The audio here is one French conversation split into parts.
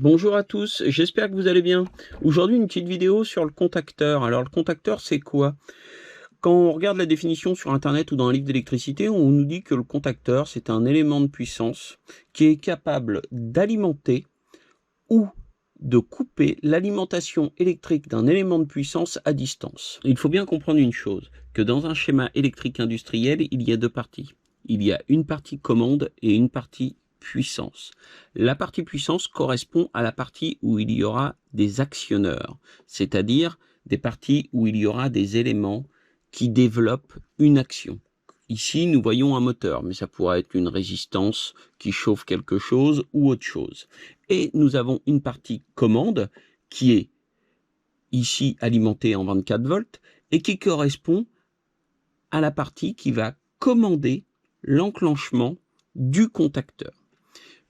Bonjour à tous, j'espère que vous allez bien. Aujourd'hui, une petite vidéo sur le contacteur. Alors, le contacteur, c'est quoi? Quand on regarde la définition sur Internet ou dans un livre d'électricité, on nous dit que le contacteur, c'est un élément de puissance qui est capable d'alimenter ou de couper l'alimentation électrique d'un élément de puissance à distance. Il faut bien comprendre une chose, que dans un schéma électrique industriel, il y a deux parties. Il y a une partie commande et une partie puissance. La partie puissance correspond à la partie où il y aura des actionneurs, c'est-à-dire des parties où il y aura des éléments qui développent une action. Ici, nous voyons un moteur, mais ça pourrait être une résistance qui chauffe quelque chose ou autre chose. Et nous avons une partie commande qui est ici alimentée en 24 volts et qui correspond à la partie qui va commander l'enclenchement du contacteur.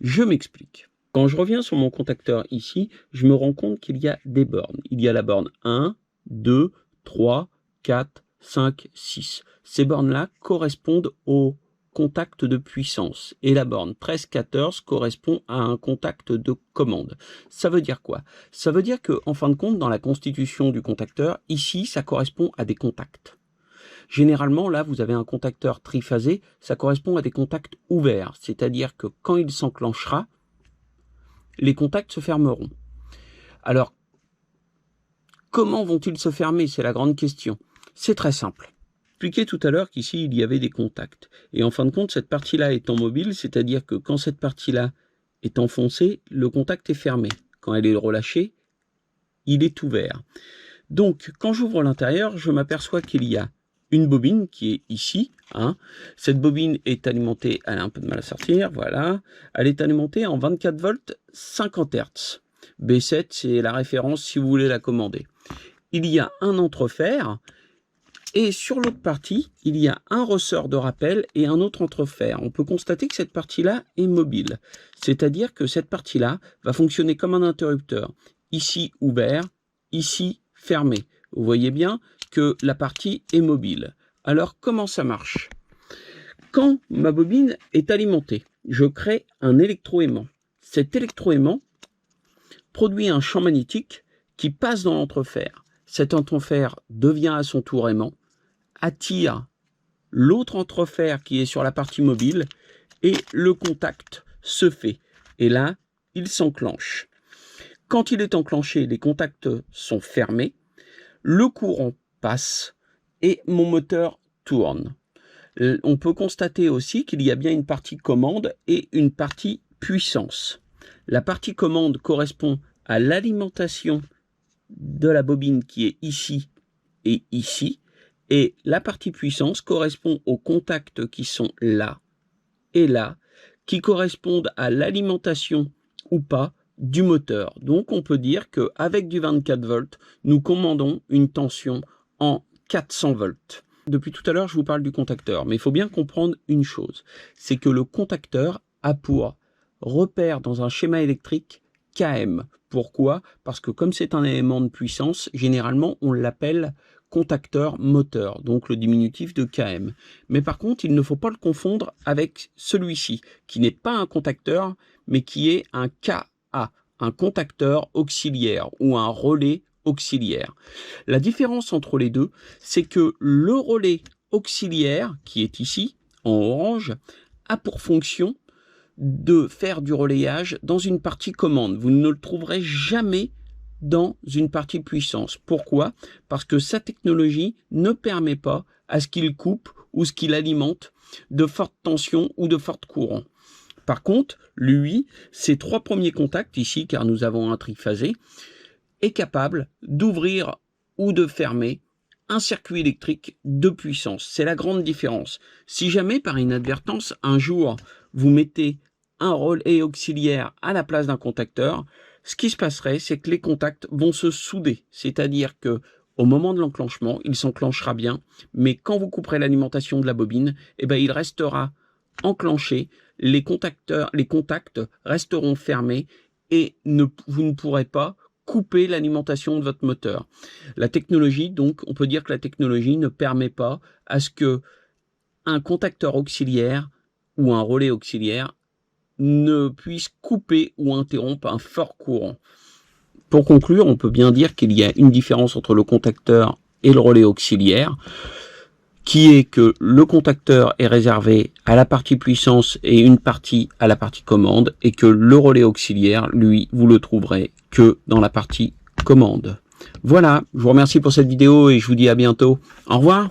Je m'explique. Quand je reviens sur mon contacteur ici, je me rends compte qu'il y a des bornes. Il y a la borne 1, 2, 3, 4, 5, 6. Ces bornes-là correspondent au contact de puissance. Et la borne 13, 14 correspond à un contact de commande. Ça veut dire quoi? Ça veut dire que, en fin de compte, dans la constitution du contacteur, ici, ça correspond à des contacts. Généralement, là, vous avez un contacteur triphasé, ça correspond à des contacts ouverts, c'est-à-dire que quand il s'enclenchera, les contacts se fermeront. Alors, comment vont-ils se fermer? C'est la grande question. C'est très simple. J'ai expliqué tout à l'heure qu'ici, il y avait des contacts. Et en fin de compte, cette partie-là étant mobile, c'est-à-dire que quand cette partie-là est enfoncée, le contact est fermé. Quand elle est relâchée, il est ouvert. Donc, quand j'ouvre l'intérieur, je m'aperçois qu'il y a une bobine qui est ici. Cette bobine est alimentée, elle a un peu de mal à sortir, voilà. Elle est alimentée en 24 volts 50 Hz. B7, c'est la référence si vous voulez la commander. Il y a un entrefer et sur l'autre partie, il y a un ressort de rappel et un autre entrefer. On peut constater que cette partie-là est mobile. C'est-à-dire que cette partie-là va fonctionner comme un interrupteur. Ici ouvert, ici fermé. Vous voyez bien que la partie est mobile. Alors, comment ça marche? Quand ma bobine est alimentée, je crée un électroaimant. Cet électroaimant produit un champ magnétique qui passe dans l'entrefer. Cet entrefer devient à son tour aimant, attire l'autre entrefer qui est sur la partie mobile et le contact se fait. Et là, il s'enclenche. Quand il est enclenché, les contacts sont fermés, le courant passe et mon moteur tourne. On peut constater aussi qu'il y a bien une partie commande et une partie puissance. La partie commande correspond à l'alimentation de la bobine qui est ici et la partie puissance correspond aux contacts qui sont là et là, qui correspondent à l'alimentation ou pas du moteur. Donc on peut dire qu'avec du 24 volts, nous commandons une tension en 400 volts. Depuis tout à l'heure, je vous parle du contacteur, mais il faut bien comprendre une chose, c'est que le contacteur a pour repère dans un schéma électrique Km. Pourquoi? Parce que comme c'est un élément de puissance, généralement on l'appelle contacteur moteur, donc le diminutif de Km. Mais par contre, il ne faut pas le confondre avec celui-ci, qui n'est pas un contacteur, mais qui est un Ka, un contacteur auxiliaire ou un relais auxiliaire. La différence entre les deux, c'est que le relais auxiliaire, qui est ici, en orange, a pour fonction de faire du relayage dans une partie commande. Vous ne le trouverez jamais dans une partie puissance. Pourquoi? Parce que sa technologie ne permet pas à ce qu'il coupe ou ce qu'il alimente de fortes tensions ou de forts courants. Par contre, lui, ces trois premiers contacts ici, car nous avons un triphasé, est capable d'ouvrir ou de fermer un circuit électrique de puissance. C'est la grande différence. Si jamais, par inadvertance, un jour, vous mettez un relais auxiliaire à la place d'un contacteur, ce qui se passerait, c'est que les contacts vont se souder. C'est-à-dire que au moment de l'enclenchement, il s'enclenchera bien, mais quand vous couperez l'alimentation de la bobine, il restera enclenché, les contacts resteront fermés et vous ne pourrez pas couper l'alimentation de votre moteur. La technologie, donc, on peut dire que la technologie ne permet pas à ce que un contacteur auxiliaire ou un relais auxiliaire ne puisse couper ou interrompre un fort courant. Pour conclure, on peut bien dire qu'il y a une différence entre le contacteur et le relais auxiliaire, qui est que le contacteur est réservé à la partie puissance et une partie à la partie commande, et que le relais auxiliaire, lui, vous le trouverez que dans la partie commande. Voilà, je vous remercie pour cette vidéo et je vous dis à bientôt. Au revoir.